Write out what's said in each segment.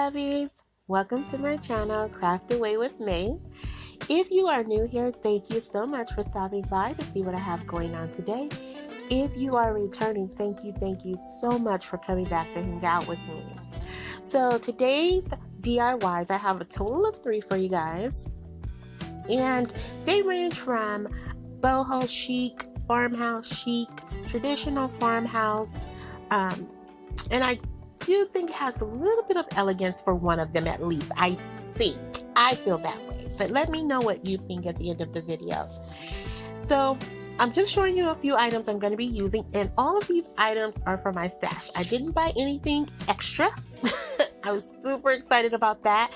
lovies, welcome to my channel Craft Away with May. If you are new here, thank you so much for stopping by to see what I have going on today. If you are returning, thank you so much for coming back to hang out with me. So today's DIYs, I have a total of 3 for you guys, and they range from Boho chic, farmhouse chic, traditional farmhouse, and I do think it has a little bit of elegance for one of them at least. I feel that way, but let me know what you think at the end of the video. So I'm just showing you a few items I'm going to be using, and all of these items are for my stash. I didn't buy anything extra. I was super excited about that.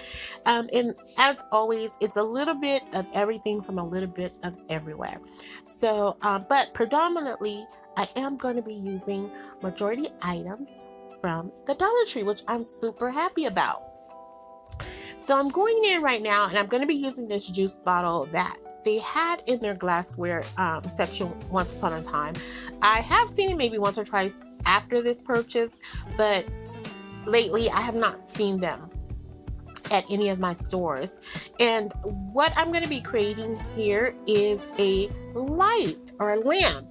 And as always, it's a little bit of everything from a little bit of everywhere. So, but predominantly, I am going to be using majority items from the Dollar Tree, which I'm super happy about. So I'm going in right now, and I'm going to be using this juice bottle that they had in their glassware section once upon a time. I have seen it maybe once or twice after this purchase, but lately I have not seen them at any of my stores. And what I'm going to be creating here is a light or a lamp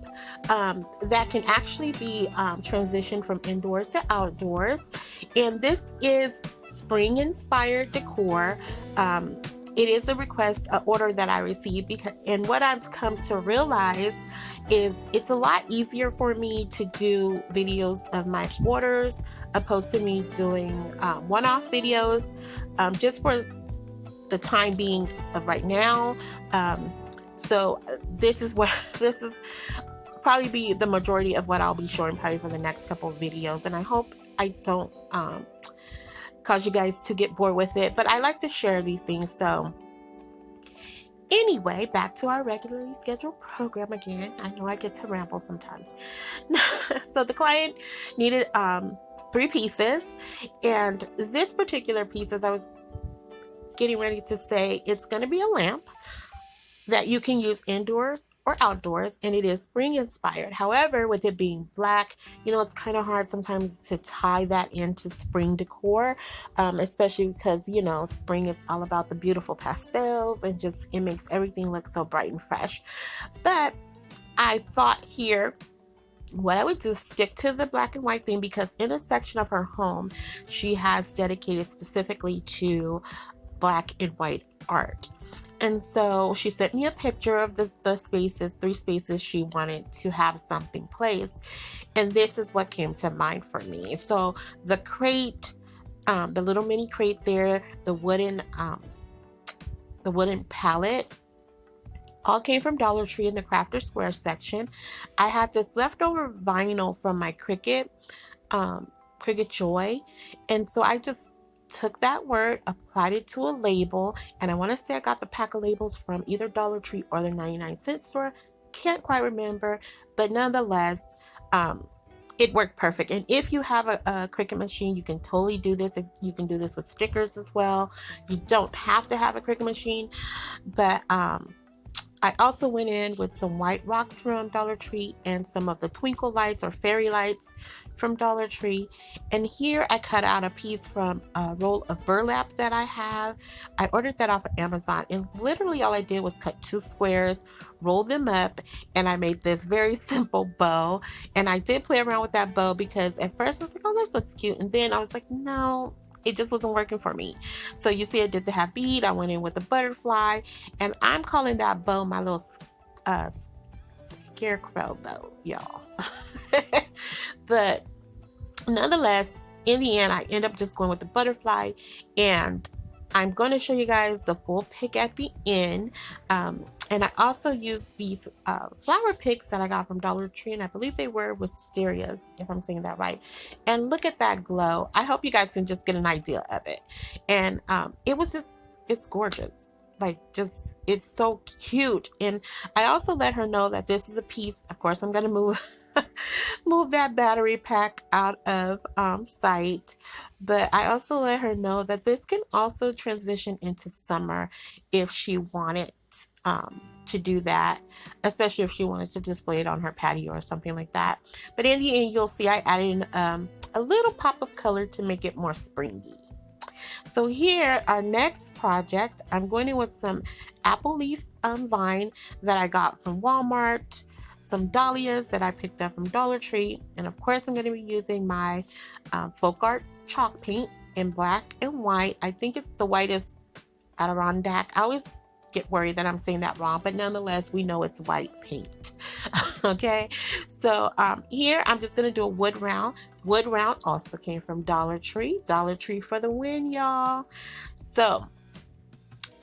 that can actually be transitioned from indoors to outdoors. And this is spring inspired decor. It is a request, an order that I received, and what I've come to realize is it's a lot easier for me to do videos of my orders opposed to me doing one-off videos, just for the time being of right now. So this is probably be the majority of what I'll be showing probably for the next couple of videos, and I hope I don't cause you guys to get bored with it, but I like to share these things. So anyway, back to our regularly scheduled program again. I know I get to ramble sometimes. So the client needed 3 pieces, and this particular piece, as I was getting ready to say, it's going to be a lamp that you can use indoors or outdoors, and it is spring inspired. However, with it being black, it's kind of hard sometimes to tie that into spring decor, especially because, spring is all about the beautiful pastels, and just, it makes everything look so bright and fresh. But I thought here, what I would do is stick to the black and white theme, because in a section of her home, she has dedicated specifically to black and white art. And so she sent me a picture of the spaces, 3 spaces she wanted to have something placed. And this is what came to mind for me. So the crate, the little mini crate there, the wooden pallet, all came from Dollar Tree in the Crafter Square section. I had this leftover vinyl from my Cricut Joy. And so I just took that word, applied it to a label, and I want to say I got the pack of labels from either Dollar Tree or the 99-cent store. Can't quite remember, but nonetheless, it worked perfect. And if you have a Cricut machine, you can totally do this. If you can do this with stickers as well. You don't have to have a Cricut machine, but I also went in with some white rocks from Dollar Tree and some of the twinkle lights or fairy lights from Dollar Tree. And here I cut out a piece from a roll of burlap that I have. I ordered that off of Amazon, and literally all I did was cut 2 squares, roll them up, and I made this very simple bow. And I did play around with that bow, because at first I was like, oh, this looks cute, and then I was like, no, it just wasn't working for me. So you see I did the half bead, I went in with a butterfly, and I'm calling that bow my little Scarecrow Bow, y'all. But nonetheless, in the end, I end up just going with the butterfly, and I'm going to show you guys the full pick at the end. And I also used these flower picks that I got from Dollar Tree, and I believe they were wisterias, if I'm saying that right. And look at that glow. I hope you guys can just get an idea of it. And it's gorgeous. It's so cute. And I also let her know that this is a piece. Of course, I'm going to move that battery pack out of sight. But I also let her know that this can also transition into summer if she wanted to do that, especially if she wanted to display it on her patio or something like that. But in the end, you'll see I added in a little pop of color to make it more springy. So here, our next project, I'm going in with some apple leaf vine that I got from Walmart, some dahlias that I picked up from Dollar Tree, and of course I'm going to be using my folk art chalk paint in black and white. I think it's the whitest Adirondack. I always get worried that I'm saying that wrong, but nonetheless, we know it's white paint. Okay, so here I'm just gonna do a wood round. Wood round also came from Dollar Tree. Dollar Tree for the win, y'all. So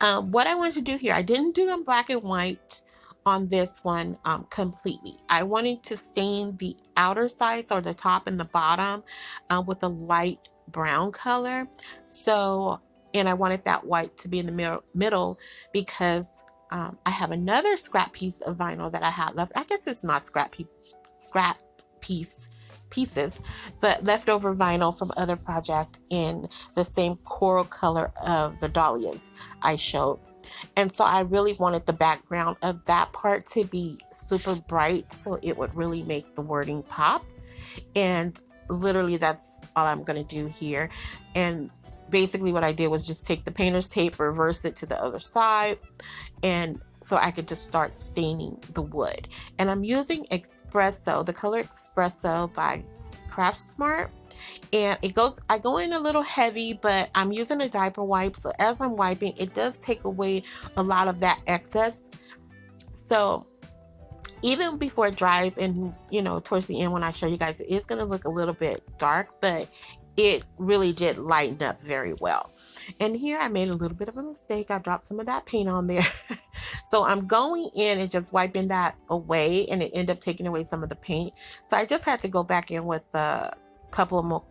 what I wanted to do here, I didn't do them black and white on this one completely. I wanted to stain the outer sides, or the top and the bottom, with a light brown color. So, and I wanted that white to be in the middle because I have another scrap piece of vinyl that I had left. I guess it's not scrap pieces, but leftover vinyl from other project in the same coral color of the dahlias I showed. And so I really wanted the background of that part to be super bright so it would really make the wording pop. And literally that's all I'm going to do here. And basically what I did was just take the painter's tape, reverse it to the other side, and so I could just start staining the wood. And I'm using Espresso, the color Espresso by Craft Smart. And I go in a little heavy, but I'm using a diaper wipe. So as I'm wiping, it does take away a lot of that excess. So even before it dries, and towards the end when I show you guys, it is going to look a little bit dark, but it really did lighten up very well. And here I made a little bit of a mistake. I dropped some of that paint on there. So I'm going in and just wiping that away, and it ended up taking away some of the paint. So I just had to go back in with a couple of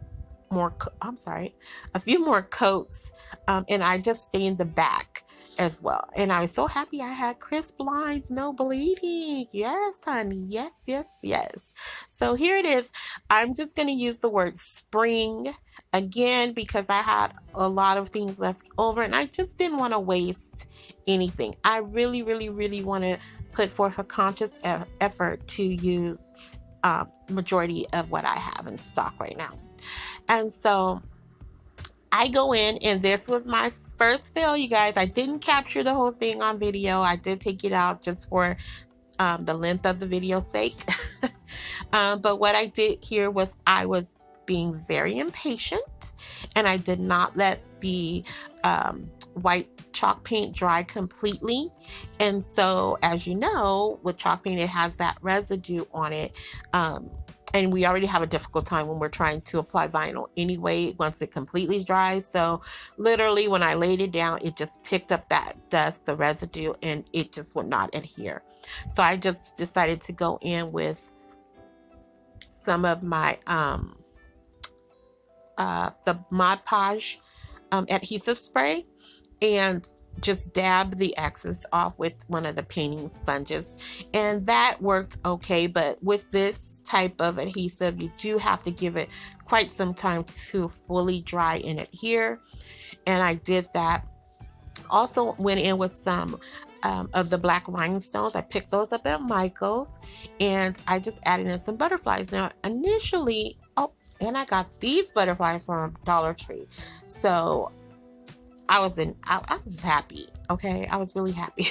a few more coats, and I just stained the back as well. And I was so happy I had crisp lines, no bleeding. Yes, honey. Yes, yes, yes. So here it is. I'm just going to use the word spring again because I had a lot of things left over and I just didn't want to waste anything. I really, really, really want to put forth a conscious effort to use majority of what I have in stock right now. And so I go in, and this was my first fail, you guys. I didn't capture the whole thing on video. I did take it out just for the length of the video's sake. But what I did here was I was being very impatient, and I did not let the white chalk paint dry completely. And so, as you know, with chalk paint, it has that residue on it. And we already have a difficult time when we're trying to apply vinyl anyway, once it completely dries. So literally when I laid it down, it just picked up that dust, the residue, and it just would not adhere. So I just decided to go in with some of my, the Mod Podge adhesive spray, and just dab the excess off with one of the painting sponges, and that worked okay. But with this type of adhesive, you do have to give it quite some time to fully dry and adhere, and I did that. Also went in with some of the black rhinestones. I picked those up at Michael's, and I just added in some butterflies. Now initially, and I got these butterflies from Dollar Tree, so I was happy. Okay, I was really happy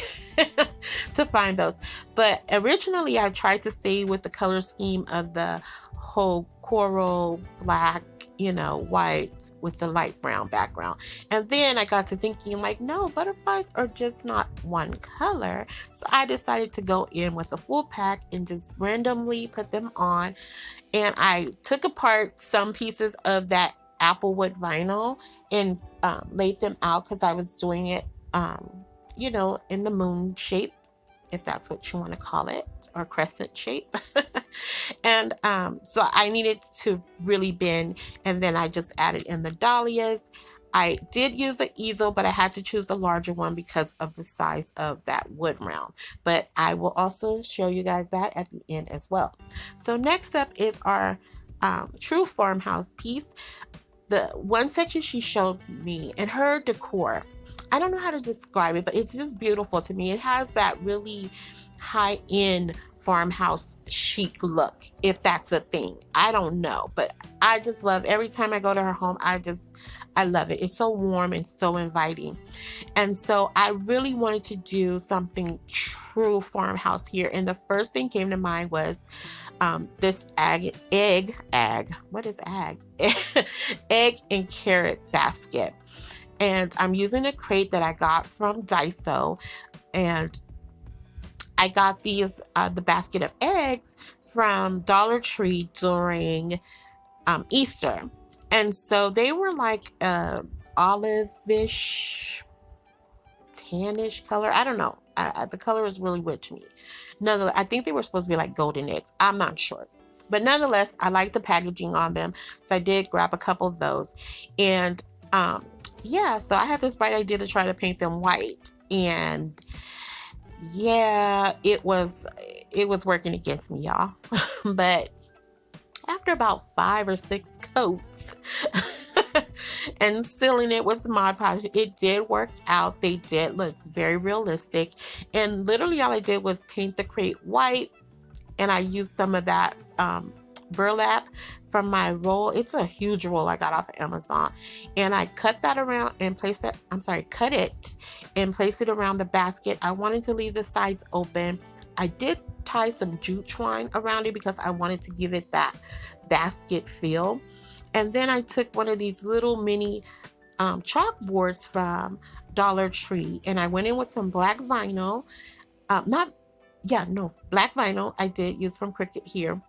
to find those. But originally I tried to stay with the color scheme of the whole coral black, white with the light brown background. And then I got to thinking, like, no, butterflies are just not one color. So I decided to go in with a full pack and just randomly put them on. And I took apart some pieces of that applewood vinyl and laid them out because I was doing it, in the moon shape, if that's what you want to call it, or crescent shape. And so I needed to really bend, and then I just added in the dahlias. I did use an easel, but I had to choose a larger one because of the size of that wood round. But I will also show you guys that at the end as well. So next up is our true farmhouse piece. The one section she showed me and her decor, I don't know how to describe it, but it's just beautiful to me. It has that really high-end farmhouse chic look, if that's a thing. I don't know, but I just love every time I go to her home. I love it. It's so warm and so inviting. And so I really wanted to do something true farmhouse here. And the first thing came to mind was this what is ag? Egg and carrot basket. And I'm using a crate that I got from Daiso. And I got the basket of eggs from Dollar Tree during Easter. And so they were like olive-ish, tannish color. I don't know. The color is really weird to me. Nonetheless, I think they were supposed to be like golden eggs. I'm not sure. But nonetheless, I like the packaging on them. So I did grab a couple of those. And yeah, so I had this bright idea to try to paint them white. And yeah, it was working against me, y'all. But after about 5 or 6 coats and sealing it with Mod Podge, it did work out. They did look very realistic. And literally all I did was paint the crate white, and I used some of that burlap from my roll. It's a huge roll I got off of Amazon. And I cut that around and cut it and place it around the basket. I wanted to leave the sides open. I did tie some jute twine around it because I wanted to give it that basket feel. And then I took one of these little mini chalkboards from Dollar Tree, and I went in with some black vinyl. Black vinyl I did use from Cricut here,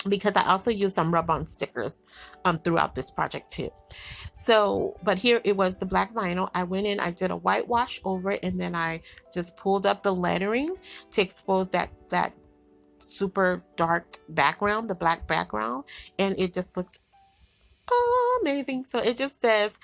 because I also used some rub-on stickers throughout this project too. So, but here it was the black vinyl. I went in, I did a whitewash over it, and then I just pulled up the lettering to expose that super dark background, the black background, and it just looked amazing. So it just says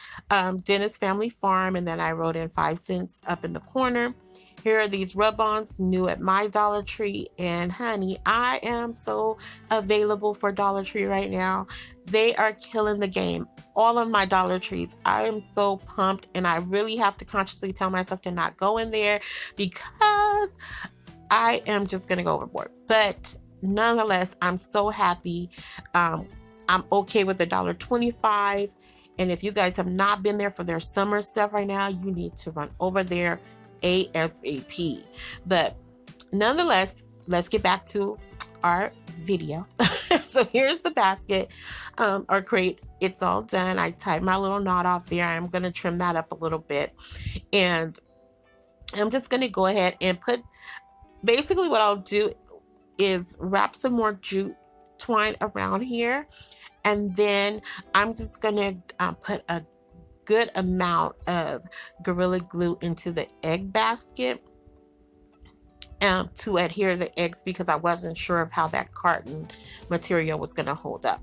Dennis Family Farm, and then I wrote in 5 cents up in the corner. Here are these rub-ons, new at my Dollar Tree. And honey, I am so available for Dollar Tree right now. They are killing the game. All of my Dollar Trees. I am so pumped, and I really have to consciously tell myself to not go in there because I am just going to go overboard. But nonetheless, I'm so happy. I'm okay with the $1.25. And if you guys have not been there for their summer stuff right now, you need to run over there ASAP. But nonetheless, let's get back to our video. So here's the basket or crate. It's all done. I tied my little knot off there. I'm going to trim that up a little bit. And I'm just going to go ahead and put, basically what I'll do is wrap some more jute twine around here. And then I'm just going to put a good amount of Gorilla Glue into the egg basket to adhere the eggs, because I wasn't sure of how that carton material was going to hold up.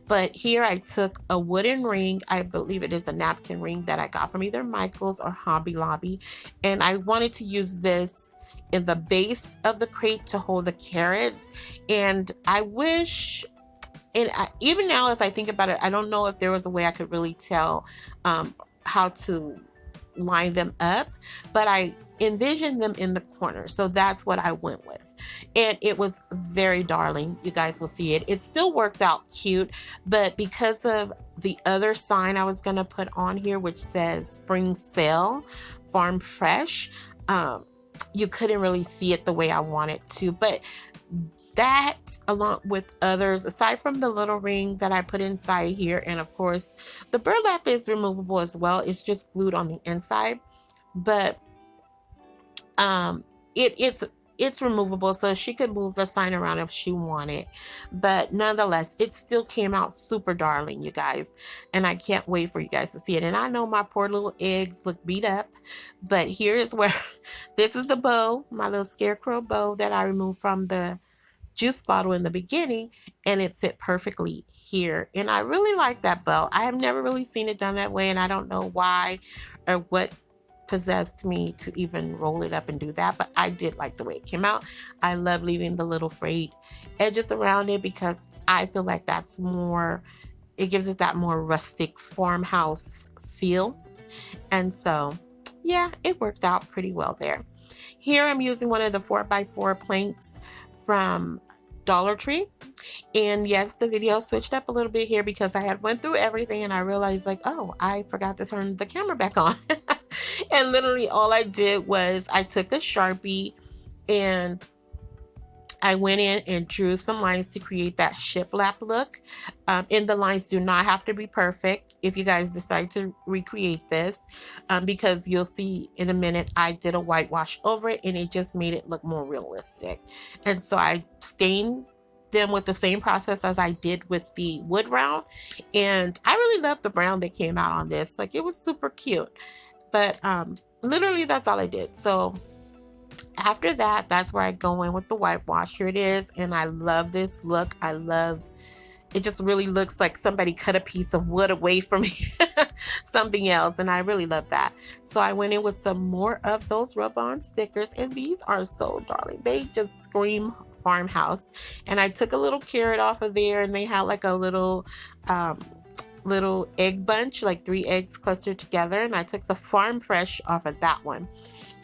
But here I took a wooden ring. I believe it is a napkin ring that I got from either Michael's or Hobby Lobby. And I wanted to use this in the base of the crate to hold the carrots. And I wish... And even now, as I think about it, I don't know if there was a way I could really tell how to line them up, but I envisioned them in the corner. So that's what I went with. And it was very darling. You guys will see it. It still worked out cute, but because of the other sign I was going to put on here, which says Spring Sale, Farm Fresh, you couldn't really see it the way I wanted to. But that, along with others, aside from the little ring that I put inside here, and of course the burlap is removable as well, it's just glued on the inside, but it's removable, so she could move the sign around if she wanted. But nonetheless, it still came out super darling, you guys, and I can't wait for you guys to see it. And I know my poor little eggs look beat up, but here is where this is the bow, my little Scarecrow bow that I removed from the juice bottle in the beginning, and it fit perfectly here. And I really like that bow. I have never really seen it done that way, and I don't know why or what possessed me to even roll it up and do that, but I did like the way it came out. I love leaving the little frayed edges around it because I feel like that's more, it gives it that more rustic farmhouse feel. And so yeah, it worked out pretty well there. Here I'm using one of the 4x4 planks from Dollar Tree, And yes, the video switched up a little bit here because I had went through everything and I realized like, oh, I forgot to turn the camera back on. And literally all I did was I took a Sharpie and I went in and drew some lines to create that shiplap look. And the lines do not have to be perfect if you guys decide to recreate this, because you'll see in a minute I did a whitewash over it and it just made it look more realistic. And so I stained them with the same process as I did with the wood round. And I really loved the brown that came out on this. Like, it was super cute. But literally that's all I did. So after that, that's where I go in with the whitewash. Here it is, and I love this look. I love it. Just really looks like somebody cut a piece of wood away from something else, and I really love that. So I went in with some more of those rub-on stickers, and these are so darling. They just scream Farmhouse. And I took a little carrot off of there, and they had like a little egg bunch, like 3 eggs clustered together, and I took the Farm Fresh off of that one.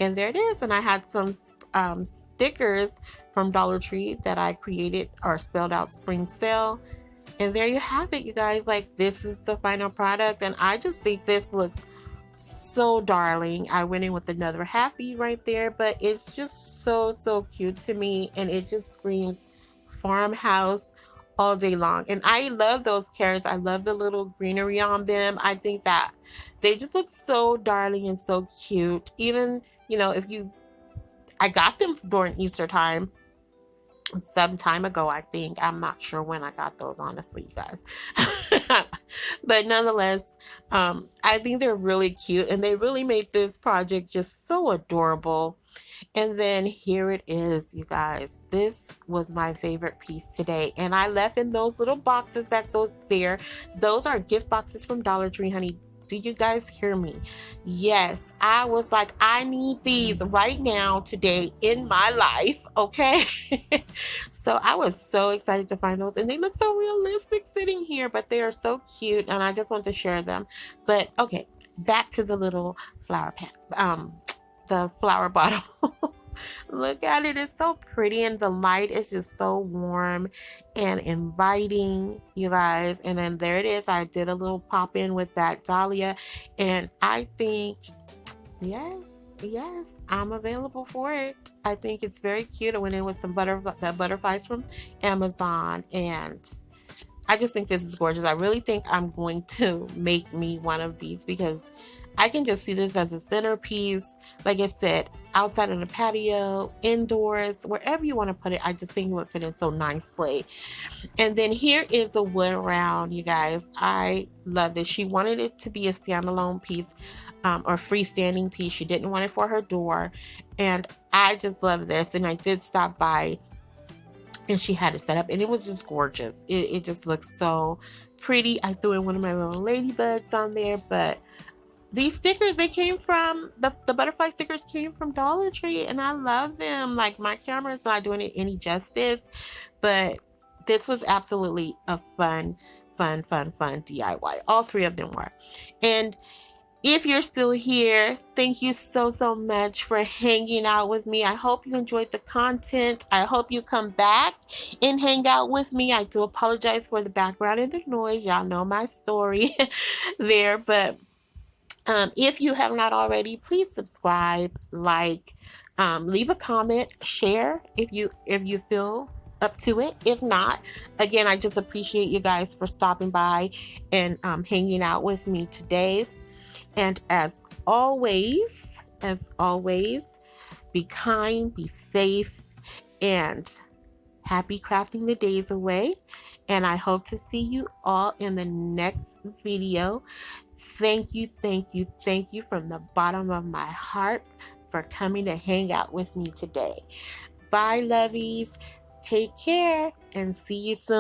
And there it is. And I had some stickers from Dollar Tree that I created or spelled out spring sale. And there you have it, you guys. Like, this is the final product. And I just think this looks so darling. I went in with another half bead right there, but it's just so, so cute to me. And it just screams Farmhouse all day long. And I love those carrots. I love the little greenery on them. I think that they just look so darling and so cute. Even, you know, I got them during Easter time some time ago, I think. I'm not sure when I got those, honestly, you guys. But nonetheless, I think they're really cute, and they really made this project just so adorable. And then here it is, you guys. This was my favorite piece today. And I left in those little boxes back there. Those are gift boxes from Dollar Tree, honey. Do you guys hear me? Yes, I was like, I need these right now, today, in my life, okay? So I was so excited to find those. And they look so realistic sitting here, but they are so cute. And I just want to share them. But okay, back to the little flower pot. The flower bottle. Look at it. It's so pretty, and the light is just so warm and inviting, you guys. And then there it is. I did a little pop in with that dahlia, and I think, yes, I'm available for it. I think it's very cute. I went in with some butterflies from Amazon, and I just think this is gorgeous. I really think I'm going to make me one of these because I can just see this as a centerpiece. Like I said, outside of the patio, indoors, wherever you want to put it. I just think it would fit in so nicely. And then here is the wood round, you guys. I love this. She wanted it to be a standalone piece, or freestanding piece. She didn't want it for her door. And I just love this. And I did stop by, and she had it set up, and it was just gorgeous. It just looks so pretty. I threw in one of my little ladybugs on there, but these stickers, they came from, the butterfly stickers came from Dollar Tree, and I love them. Like, my camera is not doing it any justice, but this was absolutely a fun DIY. All 3 of them were. And if you're still here, thank you so, so much for hanging out with me. I hope you enjoyed the content. I hope you come back and hang out with me. I do apologize for the background and the noise. Y'all know my story there. But if you have not already, please subscribe, like, leave a comment, share if you feel up to it. If not, again, I just appreciate you guys for stopping by and hanging out with me today. And as always, be kind, be safe, and happy crafting the days away. And I hope to see you all in the next video. Thank you from the bottom of my heart for coming to hang out with me today. Bye, lovies. Take care and see you soon.